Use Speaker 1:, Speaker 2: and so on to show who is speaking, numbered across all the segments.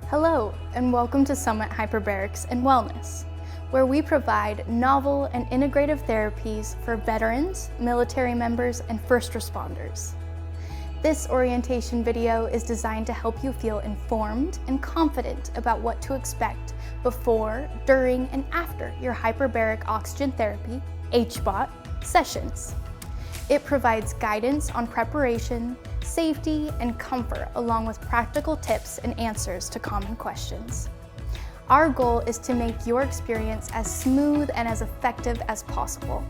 Speaker 1: Hello, and welcome to Summit Hyperbarics and Wellness, where we provide novel and integrative therapies for veterans, military members, and first responders. This orientation video is designed to help you feel informed and confident about what to expect before, during, and after your hyperbaric oxygen therapy, HBOT, sessions. It provides guidance on preparation, safety, and comfort, along with practical tips and answers to common questions. Our goal is to make your experience as smooth and as effective as possible.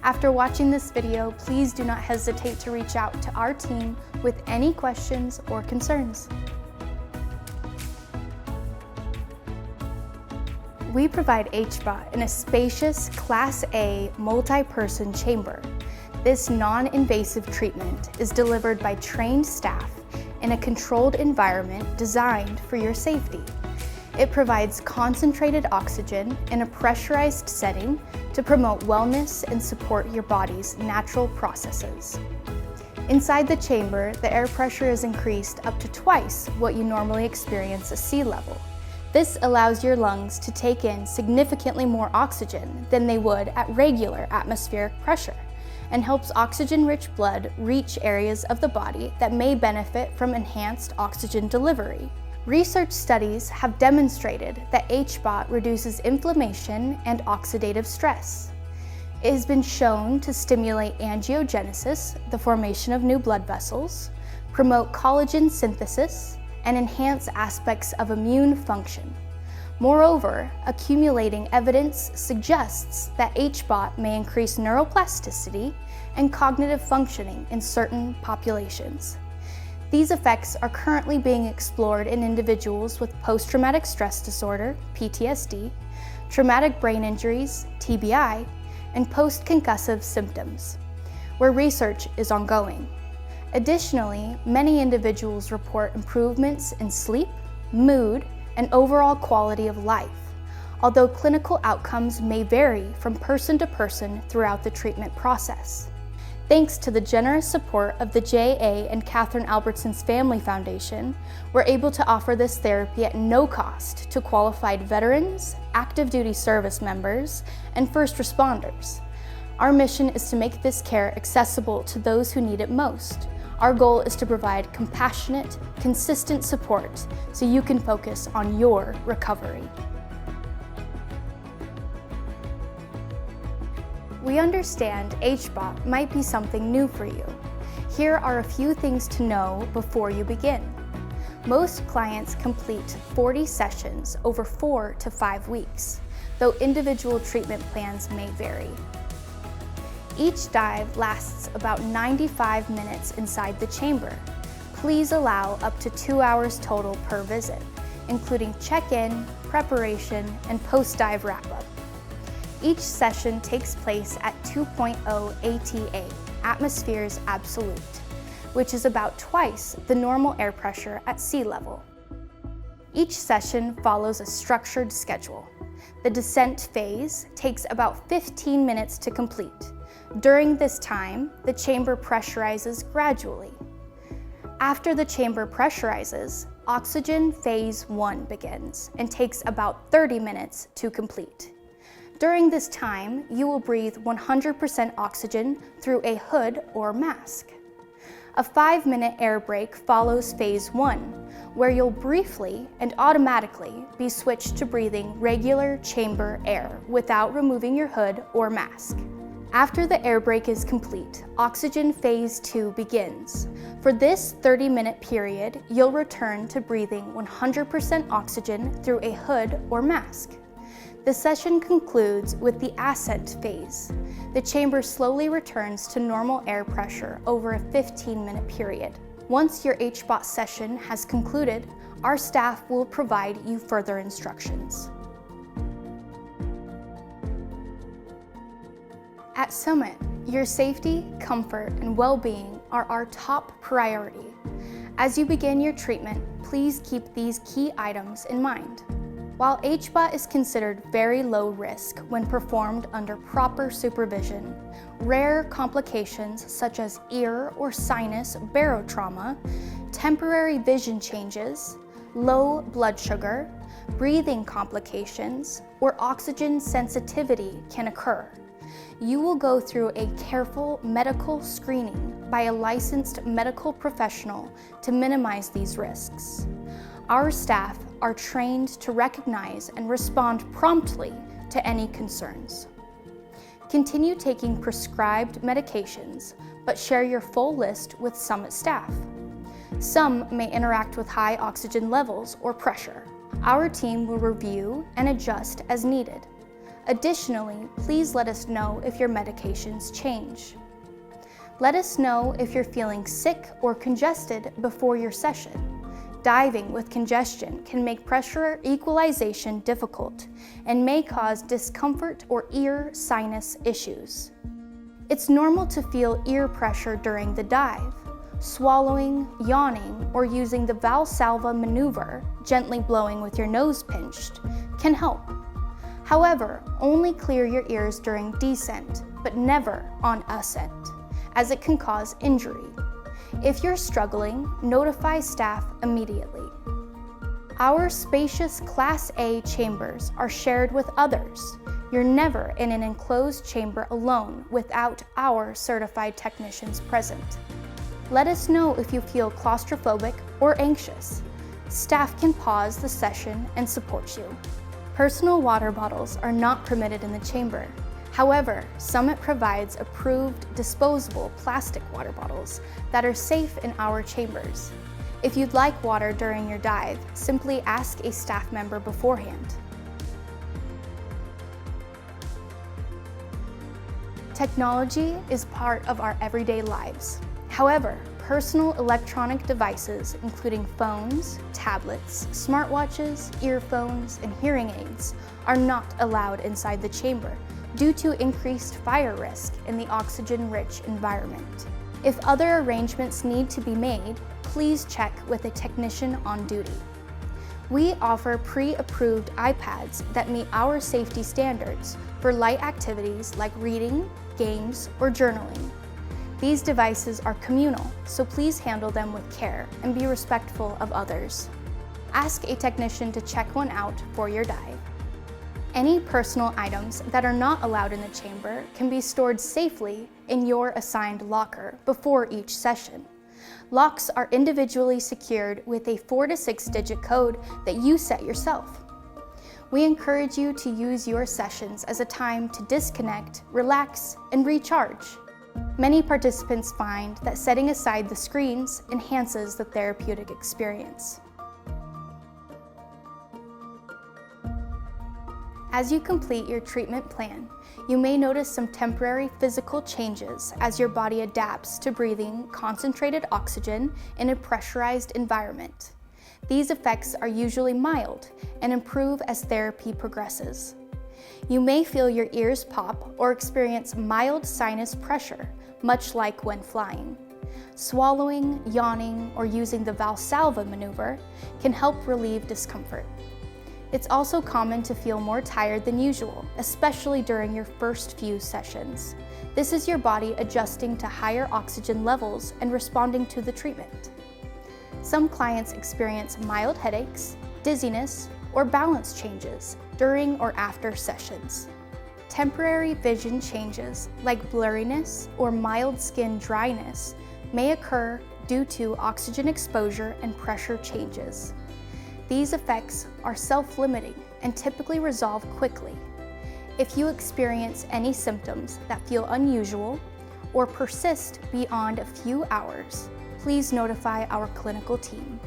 Speaker 1: After watching this video, please do not hesitate to reach out to our team with any questions or concerns. We provide HBOT in a spacious Class A multi-person chamber. This non-invasive treatment is delivered by trained staff in a controlled environment designed for your safety. It provides concentrated oxygen in a pressurized setting to promote wellness and support your body's natural processes. Inside the chamber, the air pressure is increased up to twice what you normally experience at sea level. This allows your lungs to take in significantly more oxygen than they would at regular atmospheric pressure, and helps oxygen-rich blood reach areas of the body that may benefit from enhanced oxygen delivery. Research studies have demonstrated that HBOT reduces inflammation and oxidative stress. It has been shown to stimulate angiogenesis, the formation of new blood vessels, promote collagen synthesis, and enhance aspects of immune function. Moreover, accumulating evidence suggests that HBOT may increase neuroplasticity and cognitive functioning in certain populations. These effects are currently being explored in individuals with post-traumatic stress disorder, PTSD, traumatic brain injuries, TBI, and post-concussive symptoms, where research is ongoing. Additionally, many individuals report improvements in sleep, mood, and overall quality of life, although clinical outcomes may vary from person to person throughout the treatment process. Thanks to the generous support of the J.A. and Catherine Albertson's Family Foundation, we're able to offer this therapy at no cost to qualified veterans, active duty service members, and first responders. Our mission is to make this care accessible to those who need it most. Our goal is to provide compassionate, consistent support so you can focus on your recovery. We understand HBOT might be something new for you. Here are a few things to know before you begin. Most clients complete 40 sessions over 4 to 5 weeks, though individual treatment plans may vary. Each dive lasts about 95 minutes inside the chamber. Please allow up to 2 hours total per visit, including check-in, preparation, and post-dive wrap-up. Each session takes place at 2.0 ATA, atmospheres absolute, which is about twice the normal air pressure at sea level. Each session follows a structured schedule. The descent phase takes about 15 minutes to complete. During this time, the chamber pressurizes gradually. After the chamber pressurizes, oxygen phase 1 begins and takes about 30 minutes to complete. During this time, you will breathe 100% oxygen through a hood or mask. A 5-minute air break follows phase 1, where you'll briefly and automatically be switched to breathing regular chamber air without removing your hood or mask. After the air break is complete, oxygen phase 2 begins. For this 30-minute period, you'll return to breathing 100% oxygen through a hood or mask. The session concludes with the ascent phase. The chamber slowly returns to normal air pressure over a 15-minute period. Once your HBOT session has concluded, our staff will provide you further instructions. At Summit, your safety, comfort, and well-being are our top priority. As you begin your treatment, please keep these key items in mind. While HBOT is considered very low risk when performed under proper supervision, rare complications such as ear or sinus barotrauma, temporary vision changes, low blood sugar, breathing complications, or oxygen sensitivity can occur. You will go through a careful medical screening by a licensed medical professional to minimize these risks. Our staff are trained to recognize and respond promptly to any concerns. Continue taking prescribed medications, but share your full list with Summit staff. Some may interact with high oxygen levels or pressure. Our team will review and adjust as needed. Additionally, please let us know if your medications change. Let us know if you're feeling sick or congested before your session. Diving with congestion can make pressure equalization difficult and may cause discomfort or ear sinus issues. It's normal to feel ear pressure during the dive. Swallowing, yawning, or using the Valsalva maneuver, gently blowing with your nose pinched, can help. However, only clear your ears during descent, but never on ascent, as it can cause injury. If you're struggling, notify staff immediately. Our spacious Class A chambers are shared with others. You're never in an enclosed chamber alone without our certified technicians present. Let us know if you feel claustrophobic or anxious. Staff can pause the session and support you. Personal water bottles are not permitted in the chamber. However, Summit provides approved disposable plastic water bottles that are safe in our chambers. If you'd like water during your dive, simply ask a staff member beforehand. Technology is part of our everyday lives. However, personal electronic devices, including phones, tablets, smartwatches, earphones, and hearing aids, are not allowed inside the chamber due to increased fire risk in the oxygen-rich environment. If other arrangements need to be made, please check with a technician on duty. We offer pre-approved iPads that meet our safety standards for light activities like reading, games, or journaling. These devices are communal, so please handle them with care and be respectful of others. Ask a technician to check one out for your dive. Any personal items that are not allowed in the chamber can be stored safely in your assigned locker before each session. Locks are individually secured with a 4 to 6 digit code that you set yourself. We encourage you to use your sessions as a time to disconnect, relax, and recharge. Many participants find that setting aside the screens enhances the therapeutic experience. As you complete your treatment plan, you may notice some temporary physical changes as your body adapts to breathing concentrated oxygen in a pressurized environment. These effects are usually mild and improve as therapy progresses. You may feel your ears pop or experience mild sinus pressure, much like when flying. Swallowing, yawning, or using the Valsalva maneuver can help relieve discomfort. It's also common to feel more tired than usual, especially during your first few sessions. This is your body adjusting to higher oxygen levels and responding to the treatment. Some clients experience mild headaches, dizziness, or balance changes during or after sessions. Temporary vision changes like blurriness or mild skin dryness may occur due to oxygen exposure and pressure changes. These effects are self-limiting and typically resolve quickly. If you experience any symptoms that feel unusual or persist beyond a few hours, please notify our clinical team.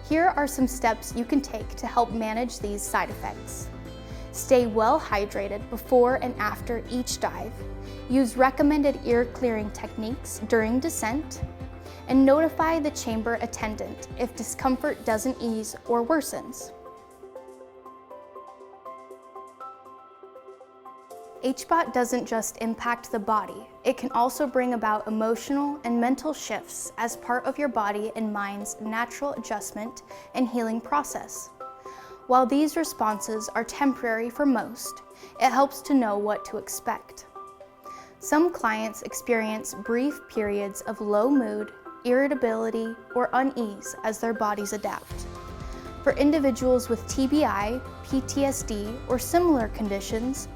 Speaker 1: Here are some steps you can take to help manage these side effects. Stay well hydrated before and after each dive. Use recommended ear clearing techniques during descent, and notify the chamber attendant if discomfort doesn't ease or worsens. HBOT doesn't just impact the body, it can also bring about emotional and mental shifts as part of your body and mind's natural adjustment and healing process. While these responses are temporary for most, it helps to know what to expect. Some clients experience brief periods of low mood, irritability, or unease as their bodies adapt. For individuals with TBI, PTSD, or similar conditions,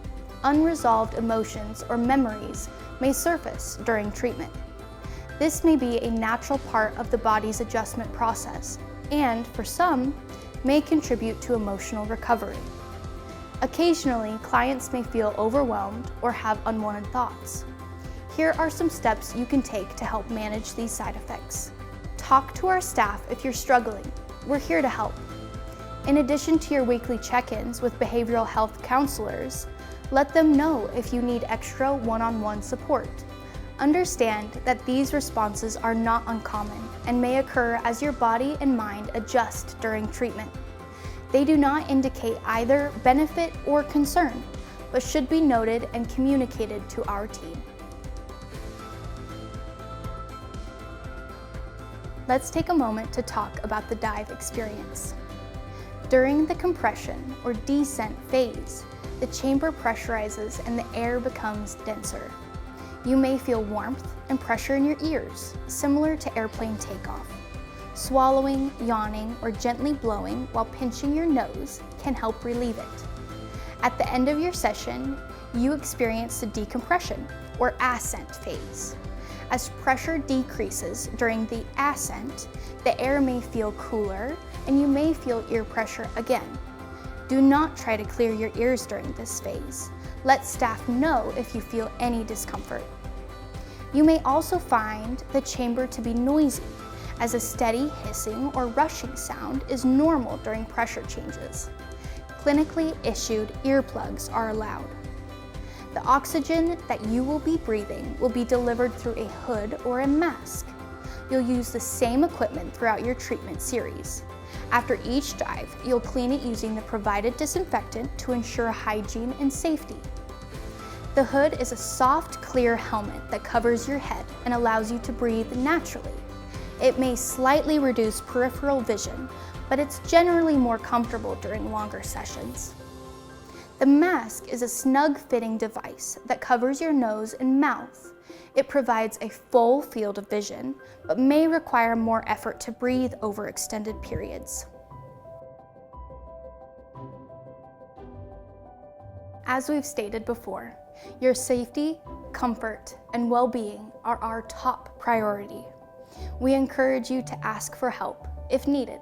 Speaker 1: unresolved emotions or memories may surface during treatment. This may be a natural part of the body's adjustment process, and for some, may contribute to emotional recovery. Occasionally, clients may feel overwhelmed or have unwanted thoughts. Here are some steps you can take to help manage these side effects. Talk to our staff if you're struggling. We're here to help. In addition to your weekly check-ins with behavioral health counselors, let them know if you need extra one-on-one support. Understand that these responses are not uncommon and may occur as your body and mind adjust during treatment. They do not indicate either benefit or concern, but should be noted and communicated to our team. Let's take a moment to talk about the dive experience. During the compression or descent phase, the chamber pressurizes and the air becomes denser. You may feel warmth and pressure in your ears, similar to airplane takeoff. Swallowing, yawning, or gently blowing while pinching your nose can help relieve it. At the end of your session, you experience the decompression or ascent phase. As pressure decreases during the ascent, the air may feel cooler and you may feel ear pressure again. Do not try to clear your ears during this phase. Let staff know if you feel any discomfort. You may also find the chamber to be noisy, as a steady hissing or rushing sound is normal during pressure changes. Clinically issued earplugs are allowed. The oxygen that you will be breathing will be delivered through a hood or a mask. You'll use the same equipment throughout your treatment series. After each dive, you'll clean it using the provided disinfectant to ensure hygiene and safety. The hood is a soft, clear helmet that covers your head and allows you to breathe naturally. It may slightly reduce peripheral vision, but it's generally more comfortable during longer sessions. The mask is a snug-fitting device that covers your nose and mouth. It provides a full field of vision, but may require more effort to breathe over extended periods. As we've stated before, your safety, comfort, and well-being are our top priority. We encourage you to ask for help if needed.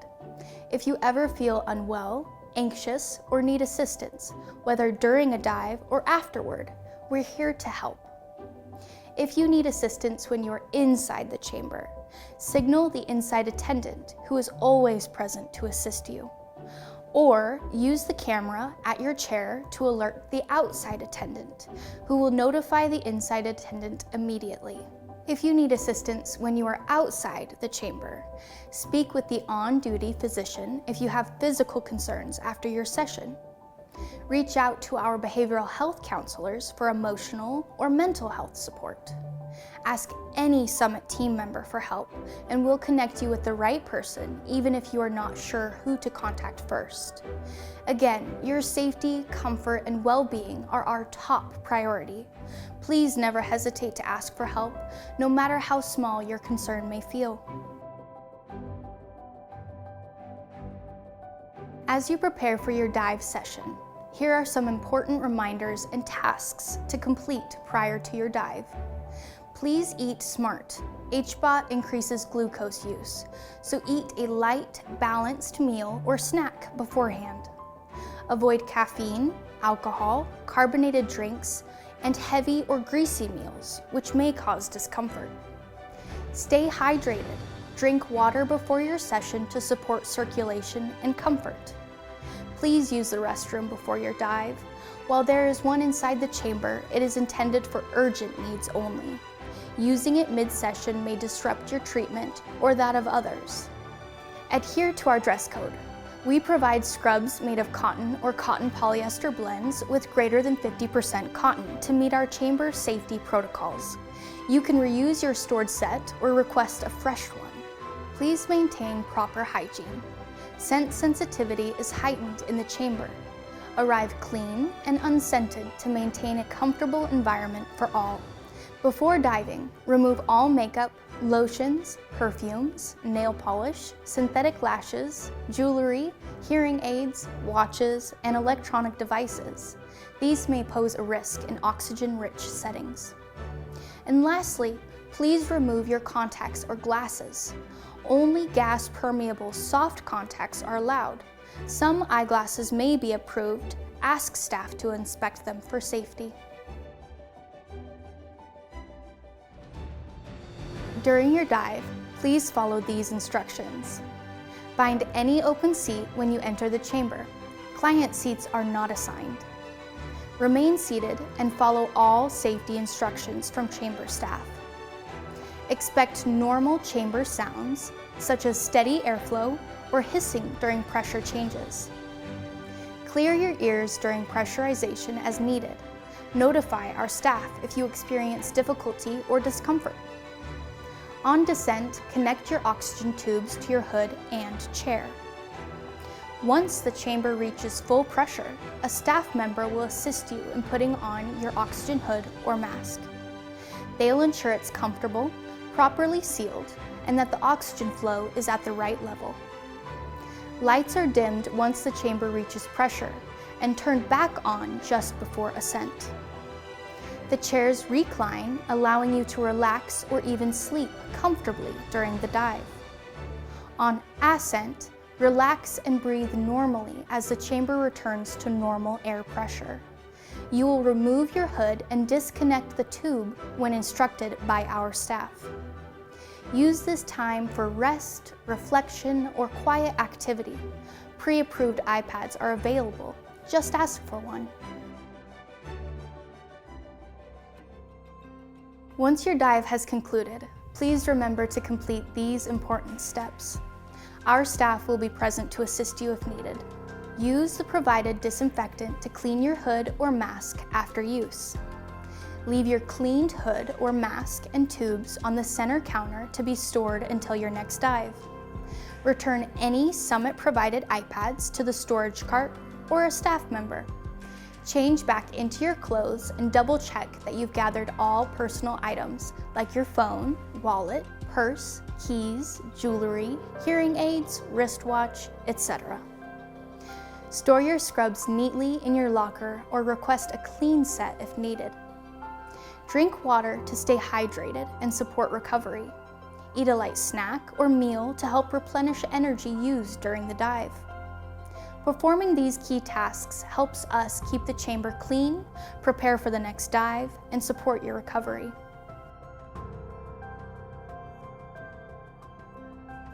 Speaker 1: If you ever feel unwell, anxious, or need assistance, whether during a dive or afterward, we're here to help. If you need assistance when you're inside the chamber, signal the inside attendant who is always present to assist you. Or use the camera at your chair to alert the outside attendant, who will notify the inside attendant immediately. If you need assistance when you are outside the chamber, speak with the on-duty physician if you have physical concerns after your session. Reach out to our behavioral health counselors for emotional or mental health support. Ask any Summit team member for help, and we'll connect you with the right person even if you are not sure who to contact first. Again, your safety, comfort, and well-being are our top priority. Please never hesitate to ask for help, no matter how small your concern may feel. As you prepare for your dive session, here are some important reminders and tasks to complete prior to your dive. Please eat smart. HBOT increases glucose use, so eat a light, balanced meal or snack beforehand. Avoid caffeine, alcohol, carbonated drinks, and heavy or greasy meals, which may cause discomfort. Stay hydrated. Drink water before your session to support circulation and comfort. Please use the restroom before your dive. While there is one inside the chamber, it is intended for urgent needs only. Using it mid-session may disrupt your treatment or that of others. Adhere to our dress code. We provide scrubs made of cotton or cotton polyester blends with greater than 50% cotton to meet our chamber safety protocols. You can reuse your stored set or request a fresh one. Please maintain proper hygiene. Scent sensitivity is heightened in the chamber. Arrive clean and unscented to maintain a comfortable environment for all. Before diving, remove all makeup, lotions, perfumes, nail polish, synthetic lashes, jewelry, hearing aids, watches, and electronic devices. These may pose a risk in oxygen-rich settings. And lastly, please remove your contacts or glasses. Only gas-permeable soft contacts are allowed. Some eyeglasses may be approved. Ask staff to inspect them for safety. During your dive, please follow these instructions. Find any open seat when you enter the chamber. Client seats are not assigned. Remain seated and follow all safety instructions from chamber staff. Expect normal chamber sounds, such as steady airflow or hissing during pressure changes. Clear your ears during pressurization as needed. Notify our staff if you experience difficulty or discomfort. On descent, connect your oxygen tubes to your hood and chair. Once the chamber reaches full pressure, a staff member will assist you in putting on your oxygen hood or mask. They'll ensure it's comfortable, properly sealed, and that the oxygen flow is at the right level. Lights are dimmed once the chamber reaches pressure and turned back on just before ascent. The chairs recline, allowing you to relax or even sleep comfortably during the dive. On ascent, relax and breathe normally as the chamber returns to normal air pressure. You will remove your hood and disconnect the tube when instructed by our staff. Use this time for rest, reflection, or quiet activity. Pre-approved iPads are available. Just ask for one. Once your dive has concluded, please remember to complete these important steps. Our staff will be present to assist you if needed. Use the provided disinfectant to clean your hood or mask after use. Leave your cleaned hood or mask and tubes on the center counter to be stored until your next dive. Return any Summit-provided iPads to the storage cart or a staff member. Change back into your clothes and double-check that you've gathered all personal items like your phone, wallet, purse, keys, jewelry, hearing aids, wristwatch, etc. Store your scrubs neatly in your locker or request a clean set if needed. Drink water to stay hydrated and support recovery. Eat a light snack or meal to help replenish energy used during the dive. Performing these key tasks helps us keep the chamber clean, prepare for the next dive, and support your recovery.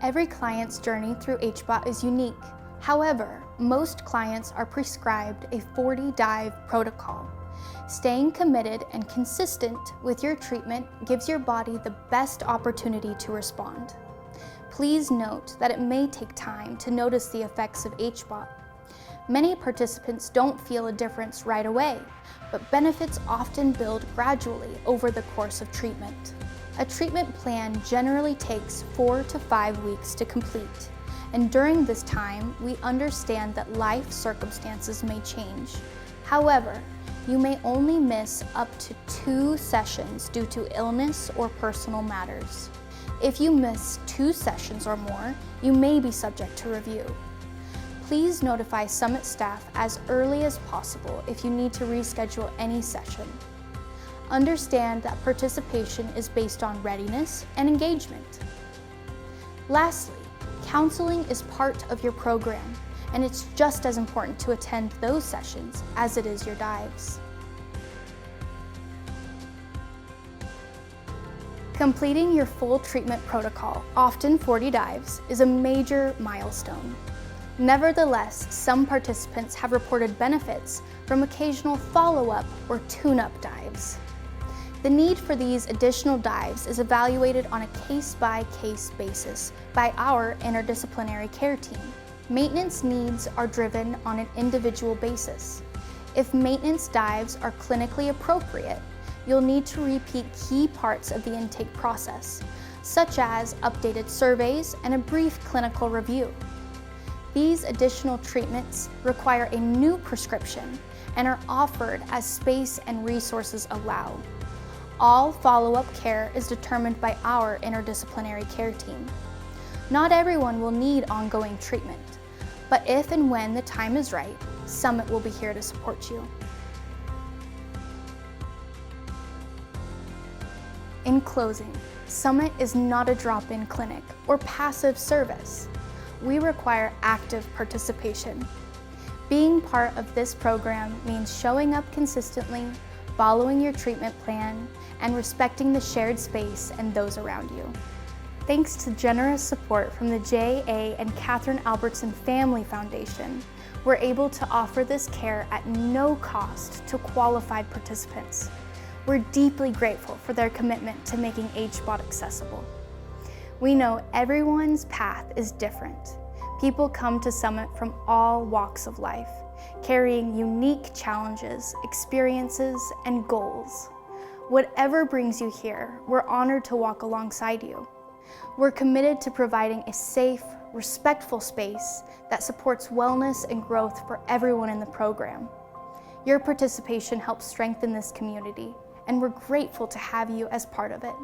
Speaker 1: Every client's journey through HBOT is unique. However, most clients are prescribed a 40-dive protocol. Staying committed and consistent with your treatment gives your body the best opportunity to respond. Please note that it may take time to notice the effects of HBOT. Many participants don't feel a difference right away, but benefits often build gradually over the course of treatment. A treatment plan generally takes 4 to 5 weeks to complete, and during this time, we understand that life circumstances may change. However, you may only miss up to 2 sessions due to illness or personal matters. If you miss 2 sessions or more, you may be subject to review. Please notify Summit staff as early as possible if you need to reschedule any session. Understand that participation is based on readiness and engagement. Lastly, counseling is part of your program, and it's just as important to attend those sessions as it is your dives. Completing your full treatment protocol, often 40 dives, is a major milestone. Nevertheless, some participants have reported benefits from occasional follow-up or tune-up dives. The need for these additional dives is evaluated on a case-by-case basis by our interdisciplinary care team. Maintenance needs are driven on an individual basis. If maintenance dives are clinically appropriate, you'll need to repeat key parts of the intake process, such as updated surveys and a brief clinical review. These additional treatments require a new prescription and are offered as space and resources allow. All follow-up care is determined by our interdisciplinary care team. Not everyone will need ongoing treatment, but if and when the time is right, Summit will be here to support you. In closing, Summit is not a drop-in clinic or passive service. We require active participation. Being part of this program means showing up consistently, following your treatment plan, and respecting the shared space and those around you. Thanks to generous support from the J.A. and Catherine Albertson Family Foundation, we're able to offer this care at no cost to qualified participants. We're deeply grateful for their commitment to making HBOT accessible. We know everyone's path is different. People come to Summit from all walks of life, carrying unique challenges, experiences, and goals. Whatever brings you here, we're honored to walk alongside you. We're committed to providing a safe, respectful space that supports wellness and growth for everyone in the program. Your participation helps strengthen this community, and we're grateful to have you as part of it.